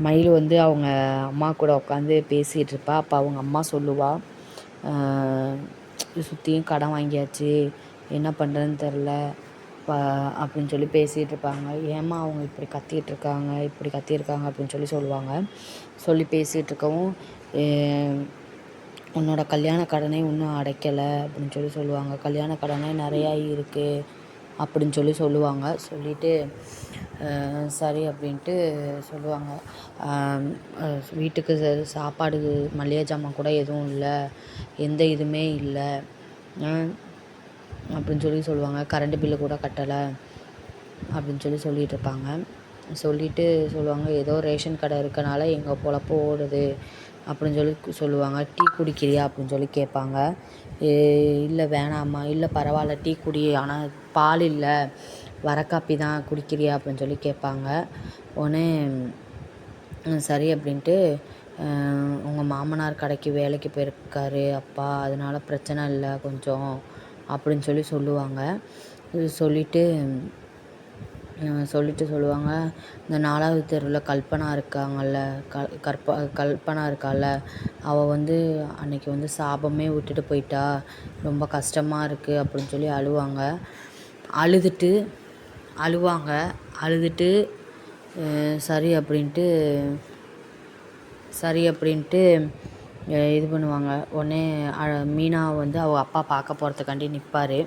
மயில் வந்து அவங்க அம்மா கூட உட்காந்து பேசிகிட்ருப்பா. அப்போ அவங்க அம்மா சொல்லுவா, சுற்றியும் கடன் வாங்கியாச்சு, என்ன பண்ணுறதுன்னு தெரில ப அப்படின்னு சொல்லி பேசிகிட்ருப்பாங்க. ஏம்மா அவங்க இப்படி கத்திகிட்ருக்காங்க இப்படி கத்தியிருக்காங்க அப்படின்னு சொல்லுவாங்க. சொல்லி பேசிகிட்ருக்கவும், உன்னோட கல்யாண கடனே இன்னும் அடைக்கலை அப்படின்னு சொல்லுவாங்க. கல்யாண கடனே நிறையா இருக்குது அப்படின்னு சொல்லுவாங்க. சொல்லிவிட்டு சரி அப்படின்ட்டு சொல்லுவாங்க. வீட்டுக்கு சாப்பாடு மளிகை ஜாமான் கூட எதுவும் இல்லை, எந்த இதுவுமே இல்லை அப்படின்னு சொல்லுவாங்க. கரண்ட் பில்லு கூட கட்டலை அப்படின்னு சொல்லிகிட்ருப்பாங்க. சொல்லிவிட்டு சொல்லுவாங்க, ஏதோ ரேஷன் கடை இருக்கனால எங்கள் பொழப்பு ஓடுது அப்படின்னு சொல்லுவாங்க. டீ குடிக்கிறியா அப்படின்னு கேட்பாங்க. இல்லை வேணாம்மா, இல்லை பரவாயில்ல டீ குடி, ஆனால் பால் இல்லை, வர காப்பி தான் குடிக்கிறியா அப்படின்னு கேட்பாங்க. உடனே சரி அப்படின்ட்டு, உங்கள் மாமனார் கடைக்கு வேலைக்கு போயிருக்காரு அப்பா, அதனால பிரச்சனை இல்லை கொஞ்சம் அப்படின்னு சொல்லுவாங்க. சொல்லிவிட்டு சொல்லுவாங்க, இந்த 4வது தெருவில் கல்பனா இருக்காங்கல்ல, கல்பனா இருக்கால்ல, அவள் வந்து அன்றைக்கி வந்து சாபமே விட்டுட்டு போயிட்டா, ரொம்ப கஷ்டமாக இருக்குது அப்படின்னு அழுவாங்க. அழுதுட்டு சரி அப்படின்ட்டு இது பண்ணுவாங்க. உடனே மீனா வந்து அவள் அப்பா பார்க்க போகிறதுக்காண்டி நிற்பார்.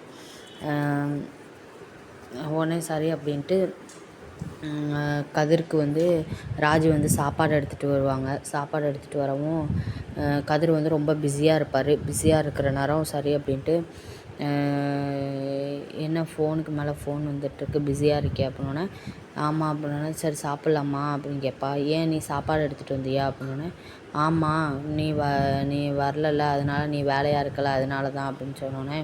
உடனே சரி அப்படின்ட்டு கதிருக்கு வந்து ராஜு வந்து சாப்பாடு எடுத்துகிட்டு வருவாங்க. சாப்பாடு எடுத்துகிட்டு வரவும் கதிர் வந்து ரொம்ப பிஸியாக இருப்பார். பிஸியாக இருக்கிற நேரம் சரி அப்படின்ட்டு, என்ன ஃபோனுக்கு மேலே ஃபோன் வந்துட்டுருக்கு, பிஸியாக இருக்கே அப்படின்னோடனே, ஆமாம் அப்படின்னோடனே, சரி சாப்பிட்லாமா அப்படின்னு கேட்பா. ஏன் நீ சாப்பாடு எடுத்துகிட்டு வந்தியா அப்படின்னோடனே, ஆமாம் நீ வரலல்ல, அதனால் நீ வேலையாக இருக்கல, அதனால தான் அப்படின்னு சொன்னோடனே,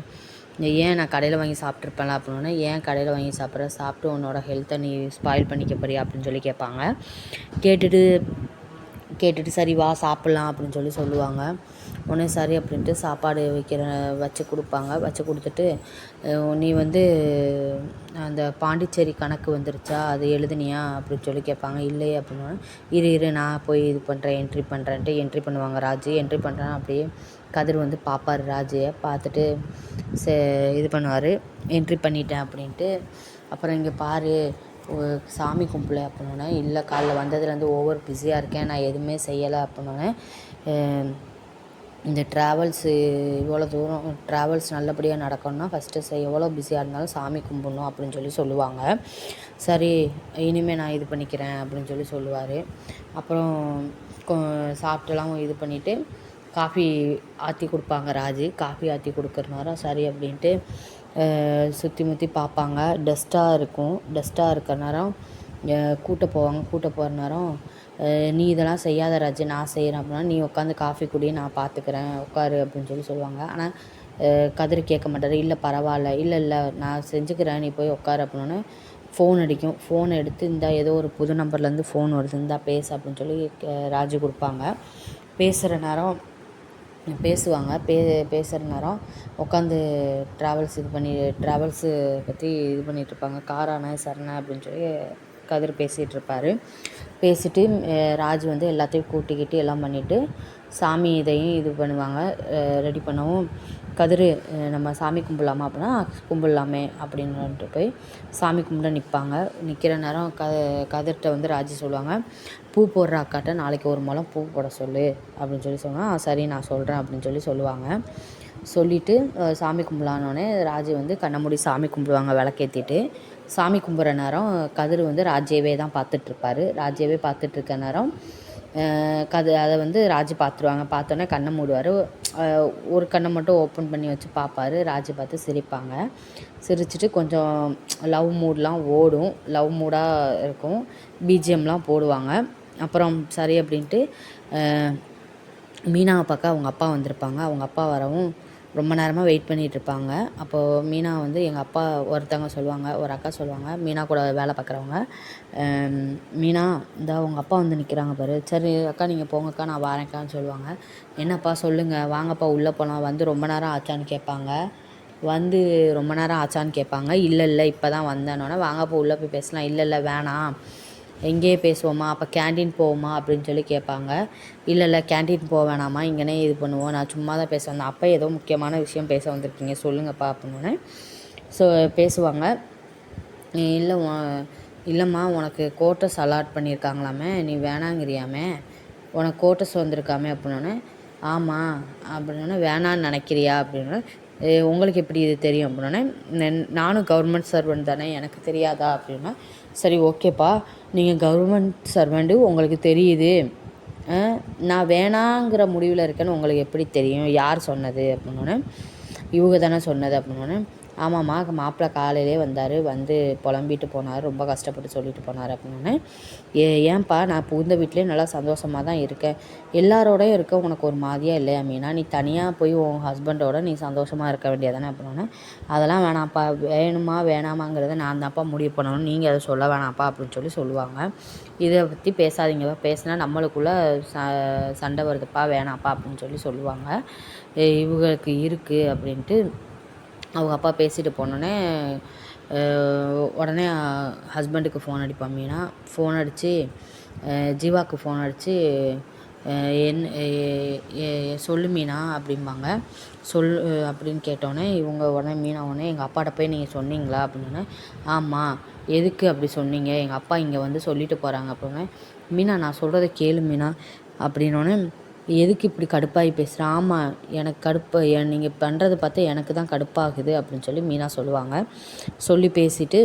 ஏன் நான் கடையில் வாங்கி சாப்பிட்ருப்பேன்ல அப்படின்னோடனே, ஏன் கடையில் வாங்கி சாப்பிட்ற, சாப்பிட்டு உன்னோட ஹெல்த்தை நீ ஸ்பாயில் பண்ணிக்க போறியா அப்படின்னு கேட்பாங்க. கேட்டுட்டு சரி வா சாப்பிட்லாம் அப்படின்னு சொல்லுவாங்க. உடனே சரி அப்படின்ட்டு சாப்பாடு வச்சு கொடுப்பாங்க. வச்சு கொடுத்துட்டு, நீ வந்து அந்த பாண்டிச்சேரி கணக்கு வந்துருச்சா, அது எழுதுனியா அப்படின்னு கேட்பாங்க. இல்லையே அப்படின்னா, இரு நான் போய் இது பண்ணுறேன், என்ட்ரி பண்ணுறேன்ட்டு என்ட்ரி பண்ணுவாங்க. ராஜு என்ட்ரி பண்ணுறேன். அப்படியே கதிர் வந்து பார்ப்பார். ராஜுயை பார்த்துட்டு இது பண்ணுவார், என்ட்ரி பண்ணிட்டேன் அப்படின்ட்டு. அப்புறம் இங்கே பாரு, சாமி கும்பிடல அப்படின்னோடனே, இல்லை காலைல வந்ததுலேருந்து ஓவர் பிஸியாக இருக்கேன், நான் எதுவுமே செய்யலை அப்படின்னோடனே, இந்த இவ்வளோ தூரம் ட்ராவல்ஸ் நல்லபடியாக நடக்கணும்னா ஃபஸ்ட்டு எவ்வளோ பிஸியாக இருந்தாலும் சாமி கும்பிட்ணும் அப்படின்னு சொல்லுவாங்க. சரி இனிமேல் நான் இது பண்ணிக்கிறேன் அப்படின்னு சொல்லுவார். அப்புறம் சாப்பிட்டுலாம் இது பண்ணிவிட்டு காஃபி ஆற்றி கொடுப்பாங்க. ராஜு காஃபி ஆற்றி கொடுக்குறனால சரி அப்படின்ட்டு சுற்றி முற்றி பார்ப்பாங்க. டஸ்ட்டாக இருக்கிற நேரம் கூட்ட போகிற நேரம், நீ இதெல்லாம் செய்யாத ராஜு, நான் செய்கிறேன் அப்படின்னா, நீ உட்காந்து காஃபி குடி, நான் பார்த்துக்கிறேன், உட்காரு அப்படின்னு சொல்லுவாங்க. ஆனால் கதிர் கேட்க மாட்டார். இல்லை பரவாயில்ல, இல்லை நான் செஞ்சுக்கிறேன், நீ போய் உட்காரு அப்படின்னோடனே ஃபோன் அடிக்கும். ஃபோன் எடுத்து இந்தா ஏதோ ஒரு புது நம்பர்லேருந்து ஃபோன் வருது, இந்தா பேசு அப்படின்னு ராஜு கொடுப்பாங்க. பேசுகிற நேரம் பேசுவாங்க. பேசுகிற நேரம் உட்காந்து ட்ராவல்ஸு பற்றி இது பண்ணிகிட்ருப்பாங்க. காரானே சரண அப்படின்னு கதிர் பேசிகிட்ருப்பார். பேசிவிட்டு ராஜு வந்து எல்லாத்தையும் கூட்டிக்கிட்டு எல்லாம் பண்ணிவிட்டு சாமி இதையும் இது பண்ணுவாங்க. ரெடி பண்ணவும் கதிர், நம்ம சாமி கும்பிட்லாமா அப்படின்னா, கும்பிட்லாமே அப்படின்ட்டு போய் சாமி கும்பிட நிற்பாங்க. நிற்கிற நேரம் கதிர்கிட்ட வந்து ராஜு சொல்லுவாங்க, பூ போடுற அக்காட்ட நாளைக்கு ஒரு முழம் பூ போட சொல்லு அப்படின்னு சொன்னால், சரி நான் சொல்கிறேன் அப்படின்னு சொல்லுவாங்க. சொல்லிவிட்டு சாமி கும்பிட்லான்னோடனே ராஜு வந்து கண்ணை மூடி சாமி கும்பிடுவாங்க. விளக்கேற்றிட்டு சாமி கும்பிட்ற நேரம் கதிர் வந்து ராஜ்யவே தான் பார்த்துட்ருப்பார். ராஜ்யவே பார்த்துட்ருக்க நேரம் அதை வந்து ராஜு பார்த்துருவாங்க. பார்த்தோன்னே கண்ணை மூடுவார். ஒரு கண்ணை மட்டும் ஓப்பன் பண்ணி வச்சு பார்ப்பார். ராஜு பார்த்து சிரிப்பாங்க. சிரிச்சுட்டு கொஞ்சம் லவ் மூட்லாம் ஓடும். லவ் மூடாக இருக்கும். பிஜிஎம்லாம் போடுவாங்க. அப்புறம் சரி அப்படின்ட்டு மீனாவை பார்க்க அவங்க அப்பா வந்திருப்பாங்க. அவங்க அப்பா வரவும் ரொம்ப நேரமாக வெயிட் பண்ணிகிட்ருப்பாங்க. அப்போது மீனா வந்து எங்கள் அப்பா ஒருத்தவங்க சொல்லுவாங்க, ஒரு அக்கா சொல்லுவாங்க, மீனா கூட வேலை பார்க்குறவங்க, மீனா இந்த உங்கள் அப்பா வந்து நிற்கிறாங்க பாரு. சரி அக்கா நீங்கள் போங்கக்கா, நான் வரேன்க்கான்னு சொல்லுவாங்க. என்னப்பா சொல்லுங்கள், வாங்கப்பா உள்ளே போகலாம். வந்து ரொம்ப நேரம் ஆச்சான்னு கேட்பாங்க. இல்லை இப்போ தான் வந்தேன்னொன்னே, வாங்கப்பா உள்ளே போய் பேசலாம். இல்லை வேணாம், இங்கேயே பேசுவோமா, அப்போ கேண்டீன் போவோமா அப்படின்னு சொல்லி கேட்பாங்க. இல்லை கேண்டீன் போக வேணாமா, இங்கேனே இது பண்ணுவோம், நான் சும்மா தான் பேச வந்தேன். அப்போ ஏதோ முக்கியமான விஷயம் பேச வந்திருக்கீங்க சொல்லுங்கப்பா அப்படின்னோடனே பேசுவாங்க. இல்லை இல்லைம்மா உனக்கு கோட்டர்ஸ் அலாட் பண்ணியிருக்காங்களாமே, நீ வேணாங்கிறியாமே, உனக்கு கோட்டர்ஸ் வந்திருக்காமே அப்படின்னோடனே ஆமாம் அப்படின்னோடனே வேணான்னு நினைக்கிறியா அப்படின்னா உங்களுக்கு எப்படி இது தெரியும் அப்படின்னோடனே நானும் கவர்மெண்ட் சர்வெண்ட் தானே, எனக்கு தெரியாதா அப்படின்னா சரி ஓகேப்பா, நீங்கள் கவர்மெண்ட் சர்வெண்ட்டு உங்களுக்கு தெரியுது, நான் வேணாங்கிற முடிவில் இருக்கேன்னு உங்களுக்கு எப்படி தெரியும், யார் சொன்னது அப்படின்னோடனே இவங்க தானே சொன்னது அப்படின்னோடனே ஆமாம்மா மாப்பிள்ளை காலையிலே வந்தார், வந்து புலம்பிட்டு போனார், ரொம்ப கஷ்டப்பட்டு சொல்லிட்டு போனார் அப்படின்னோடனே ஏன்பா நான் புகுந்த வீட்டிலே நல்லா சந்தோஷமாக தான் இருக்கேன், எல்லாரோடையும் இருக்க உனக்கு ஒரு மாதிரியாக இல்லையா மீனா, நீ தனியாக போய் உன் ஹஸ்பண்டோட நீ சந்தோஷமாக இருக்க வேண்டியதானே அப்படின்னோடனே அதெல்லாம் வேணாம்ப்பா, வேணுமா வேணாமாங்கிறத நான் தான்ப்பா முடிவு பண்ணணும், நீங்கள் அதை சொல்ல வேணாம்ப்பா அப்படின்னு சொல்லுவாங்க. இதை பற்றி பேசாதீங்கப்பா, பேசினா நம்மளுக்குள்ளே சண்டை வருதுப்பா, வேணாம்ப்பா அப்படின்னு சொல்லுவாங்க. இவங்களுக்கு இருக்குது அப்படின்ட்டு அவங்க அப்பா பேசிட்டு போனோடனே உடனே ஹஸ்பண்டுக்கு ஃபோன் அடிப்பான் மீனா. ஃபோன் அடித்து ஜீவாவுக்கு ஃபோன் அடித்து சொல்லு மீனா அப்படிம்பாங்க. அப்படின்னு கேட்டோடனே இவங்க உடனே மீனா உடனே எங்கள் அப்பாட்ட போய் நீங்கள் சொன்னீங்களா அப்படின்னோடனே ஆமாம், எதுக்கு அப்படி சொன்னீங்க, எங்கள் அப்பா இங்கே வந்து சொல்லிட்டு போகிறாங்க அப்படின்னே மீனா நான் சொல்கிறத கேளு மீனா அப்படின்னோடனே எதுக்கு இப்படி கடுப்பாகி பேசுகிறேன், ஆமாம் எனக்கு கடுப்பு, நீங்கள் பண்ணுறத பார்த்து எனக்கு தான் கடுப்பாகுது அப்படின்னு மீனா சொல்லுவாங்க. சொல்லி பேசிவிட்டு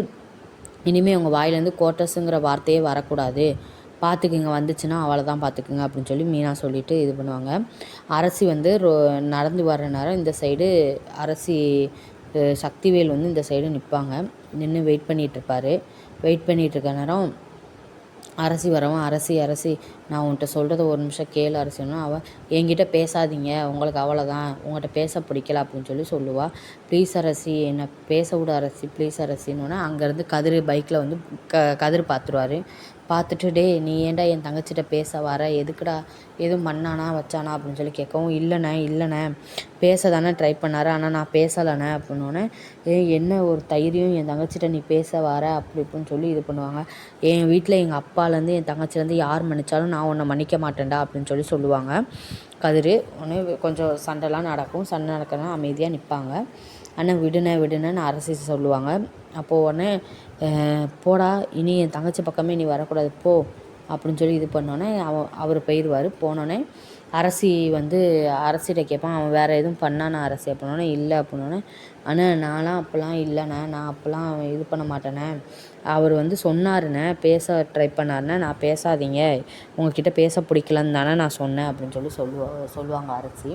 இனிமேல் உங்கள் வாயிலேருந்து கோட்டர்ஸுங்கிற வார்த்தையே வரக்கூடாது, பார்த்துக்குங்க, வந்துச்சுன்னா அவ்வளோதான் பார்த்துக்குங்க அப்படின்னு மீனா சொல்லிவிட்டு இது பண்ணுவாங்க. அரசி வந்து நடந்து வர்ற நேரம் இந்த சைடு அரசி சக்திவேல் வந்து இந்த சைடு நிற்பாங்க, நின்று வெயிட் பண்ணிகிட்ருப்பார். வெயிட் பண்ணிகிட்ருக்க நேரம் அரசி வரவும் அரசி நான் உன்கிட்ட சொல்கிறத ஒரு நிமிஷம் கேளு அரசின்னா அவள் என்கிட்ட பேசாதீங்க, உங்களுக்கு அவ்வளோதான், உங்கள்கிட்ட பேச பிடிக்கல அப்படின்னு சொல்லுவாள். ப்ளீஸ் அரசி என்னை பேச விட அரசி, ப்ளீஸ் அரசின்னோன்னே அங்கேருந்து கதிர் பைக்கில் வந்து கதிர் பார்த்துருவார். பார்த்துட்டு டேய் நீ ஏன்டா என் தங்கச்சிட்ட பேச வர, எதுக்குடா எதுவும் பண்ணானா வச்சானா அப்படின்னு கேட்கவும் இல்லைண்ணே பேச தானே ட்ரை பண்ணார், ஆனால் நான் பேசலைண்ணே அப்படின்னோடனே என்ன ஒரு தைரியம் என் தங்கச்சிட்ட நீ பேச வர அப்படி இப்படின்னு இது பண்ணுவாங்க. என் வீட்டில் எங்கள் அப்பாலேருந்து என் தங்கச்சிலேருந்து யார் மன்னிச்சாலும் நான் உன்னை மன்னிக்க மாட்டேன்டா அப்படின்னு சொல்லுவாங்க கதிர். உடனே கொஞ்சம் சண்டைலாம் நடக்கும், சண்டை நடக்கணும் அமைதியாக நிற்பாங்க. அண்ணன் விடுனேன்னு அரசி சொல்லுவாங்க. அப்போது உடனே போடா இனி என் தங்கச்சி பக்கமே நீ வரக்கூடாது போ அப்படின்னு இது பண்ணோன்னே அவர் போயிடுவார். போனோடனே அரசி வந்து அரசிகிட்ட கேட்பான், அவன் வேறு எதுவும் பண்ணானா அரசி அப்படின்னோடனே இல்லை அப்படின்னோடனே அண்ணா நான்லாம் அப்போல்லாம் இல்லைண்ணே, நான் அப்போல்லாம் இது பண்ண மாட்டேண்ணே, அவர் வந்து சொன்னாருண்ணே, பேச ட்ரை பண்ணாருண்ணே, நான் பேசாதீங்க உங்ககிட்ட பேச பிடிக்கலன்னு தானே நான் சொன்னேன் அப்படின்னு சொல்லுவாங்க அரசி.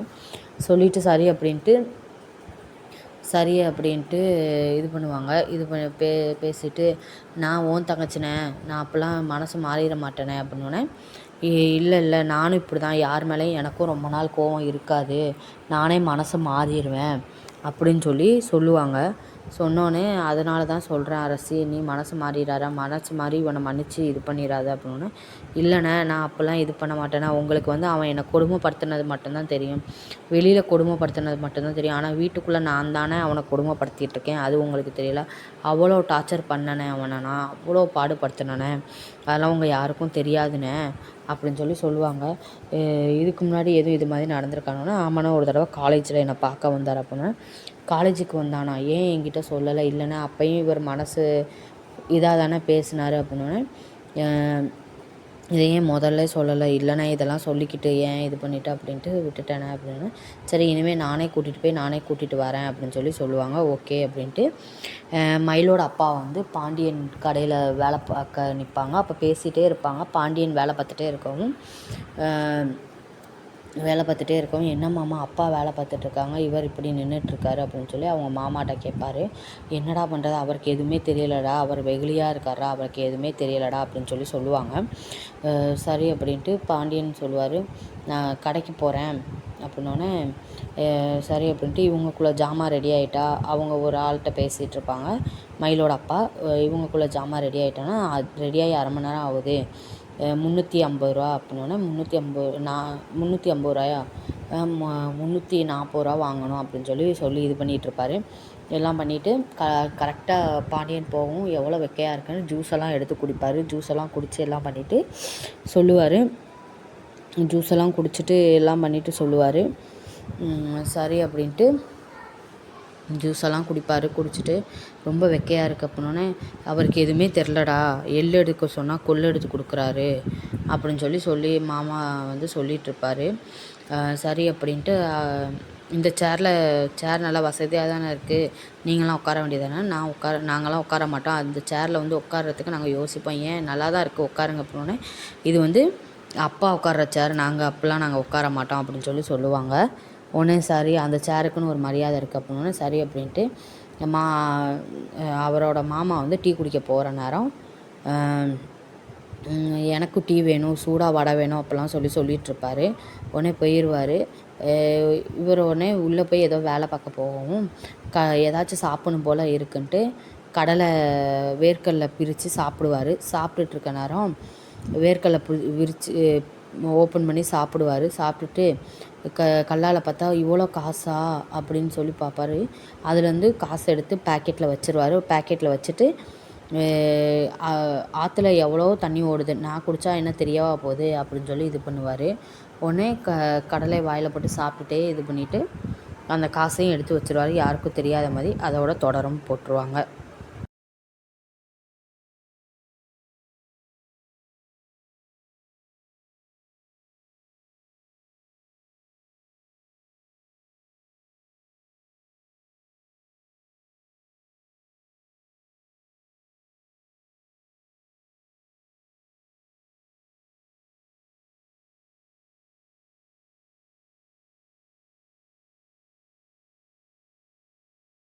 சொல்லிவிட்டு சரி அப்படின்ட்டு இது பண்ணுவாங்க. இது பேசிட்டு நான் உன் தங்கச்சிண்ணே, நான் அப்போல்லாம் மனசு மாறிட மாட்டேனே அப்படின்னோடனே இல்லை நானும் இப்படி தான், யார் மேலேயும் எனக்கும் ரொம்ப நாள் கோவம் இருக்காது, நானே மனசு மாறிடுவேன் அப்படின்னு சொல்லுவாங்க. சொன்னோன்னே அதனால தான் சொல்கிறேன் அரசி, நீ மனசு மாறிடாத, மனசு மாறி இவனை மன்னிச்சு இது பண்ணிடாத அப்படின்னோடனே இல்லைண்ணே நான் அப்போல்லாம் இது பண்ண மாட்டேண்ணே, உங்களுக்கு வந்து அவன் என்னை கொடுமைப்படுத்தினது மட்டும்தான் தெரியும், வெளியில் கொடுமைப்படுத்தினது மட்டும்தான் தெரியும், ஆனால் வீட்டுக்குள்ளே நான் தானே அவனை கொடுமைப்படுத்திகிட்ருக்கேன், அது உங்களுக்கு தெரியல, அவ்வளோ டார்ச்சர் பண்ணனே அவனை, நான் அவ்வளோ பாடுபடுத்தினேண்ணே, அதெல்லாம் உங்கள் யாருக்கும் தெரியாதுண்ணே அப்படின்னு சொல்லுவாங்க. இதுக்கு முன்னாடி எதுவும் இது மாதிரி நடந்திருக்காங்கன்னா ஆமாண்ணா ஒரு தடவை காலேஜில் என்னை பார்க்க வந்தார் அப்படின்னா காலேஜுக்கு வந்தானா ஏன் என்கிட்ட சொல்லலை, இல்லைன்னா அப்பையும் இவர் மனசு இதாக தானே பேசினார் அப்படின்னோடனே இதை ஏன் முதல்ல சொல்லலை, இல்லைண்ணா இதெல்லாம் சொல்லிக்கிட்டு ஏன் இது பண்ணிவிட்டு அப்படின்ட்டு விட்டுட்டேனே அப்படின்னா சரி இனிமேல் நானே கூட்டிகிட்டு வரேன் அப்படின்னு சொல்லுவாங்க. ஓகே அப்படின்ட்டு மயிலோட அப்பா வந்து பாண்டியன் கடையில் வேலை பார்க்க நிற்பாங்க. அப்போ பேசிகிட்டே இருப்பாங்க. பாண்டியன் வேலை பார்த்துட்டே இருக்கவும் என்ன மாமா அப்பா வேலை பார்த்துட்ருக்காங்க, இவர் இப்படி நின்றுட்டுருக்காரு அப்படின்னு அவங்க மாமாட்ட கேட்பார். என்னடா பண்ணுறது, அவருக்கு எதுவுமே தெரியலடா, அவர் வெகுளியாக இருக்காரா, அவருக்கு எதுவுமே தெரியலடா அப்படின்னு சொல்லுவாங்க. சரி அப்படின்ட்டு பாண்டியன் சொல்லுவார், நான் கடைக்கு போகிறேன் அப்படின்னோடனே சரி அப்படின்ட்டு இவங்களுக்குள்ளே ஜாமான் ரெடி ஆகிட்டா, அவங்க ஒரு ஆள்கிட்ட பேசிகிட்டு இருப்பாங்க மயிலோட அப்பா, இவங்களுக்குள்ளே ஜாமான் ரெடி ஆகிட்டான்னா ரெடியாகி 1/2 மணி நேரம் ஆகுது, 350 ரூபா அப்படின்னோடனே 350 ரூபாயா 340 ரூபா வாங்கணும் அப்படின்னு சொல்லி இது பண்ணிகிட்ருப்பாரு. எல்லாம் பண்ணிவிட்டு கரெக்டாக பாண்டியன் போகவும் எவ்வளோ வெக்கையாக இருக்குன்னு ஜூஸ் எல்லாம் எடுத்து குடிப்பார். ஜூஸ் எல்லாம் குடித்து எல்லாம் பண்ணிவிட்டு சொல்லுவார். ஜூஸ் எல்லாம் குடிச்சிட்டு எல்லாம் பண்ணிவிட்டு சொல்லுவார். சரி அப்படின்ட்டு ஜூஸ் எல்லாம் குடிப்பார். குடிச்சிட்டு ரொம்ப வெக்கையாக இருக்குது அப்படின்னோடனே, அவருக்கு எதுவுமே தெரிலடா, எள் எடுக்க சொன்னால் கொள்ளு எடுத்து கொடுக்குறாரு அப்படின்னு சொல்லி மாமா வந்து சொல்லிகிட்ருப்பார். சரி அப்படின்ட்டு இந்த சேர் நல்லா வசதியாக தானே இருக்குது, நீங்களாம் உட்கார வேண்டியதானே. நாங்களாம் உட்கார மாட்டோம், அந்த சேரில் வந்து உட்கார்றதுக்கு நாங்கள் யோசிப்போம், ஏன் நல்லா தான் இருக்குது உட்காருங்க அப்படின்னோடனே, இது வந்து அப்பா உட்கார்ற சேர், நாங்கள் உட்கார மாட்டோம் அப்படின்னு சொல்லுவாங்க. உடனே சரி, அந்த சேருக்குன்னு ஒரு மரியாதை இருக்குது அப்படின்னோடனே சரி அப்படின்ட்டு அவரோட மாமா வந்து டீ குடிக்க போகிற நேரம், எனக்கும் டீ வேணும், சூடாக வடை வேணும் அப்படிலாம் சொல்லிகிட்ருப்பார். உடனே போயிடுவார். உடனே உள்ளே போய் ஏதோ வேலை பார்க்க போகவும் ஏதாச்சும் சாப்பிடணும் போல் இருக்குன்ட்டு வேர்க்கடலை பிரித்து சாப்பிடுவார். சாப்பிட்டுட்ருக்க நேரம் வேர்க்கடலை விரித்து ஓப்பன் பண்ணி சாப்பிடுவார். சாப்பிட்டுட்டு கல்லால் பார்த்தா இவ்வளோ காசா அப்படின்னு சொல்லி பார்ப்பாரு. அதுலேருந்து காசை எடுத்து பேக்கெட்டில் வச்சுருவார். பேக்கெட்டில் வச்சுட்டு ஆற்றுல எவ்வளோ தண்ணி ஓடுது, நான் குடித்தா என்ன தெரியவா போகுது அப்படின்னு இது பண்ணுவார். உடனே கடலை வாயில் போட்டு சாப்பிட்டுட்டே இது பண்ணிவிட்டு அந்த காசையும் எடுத்து வச்சுருவார். யாருக்கும் தெரியாத மாதிரி அதோட தொடரும் போட்டுருவாங்க.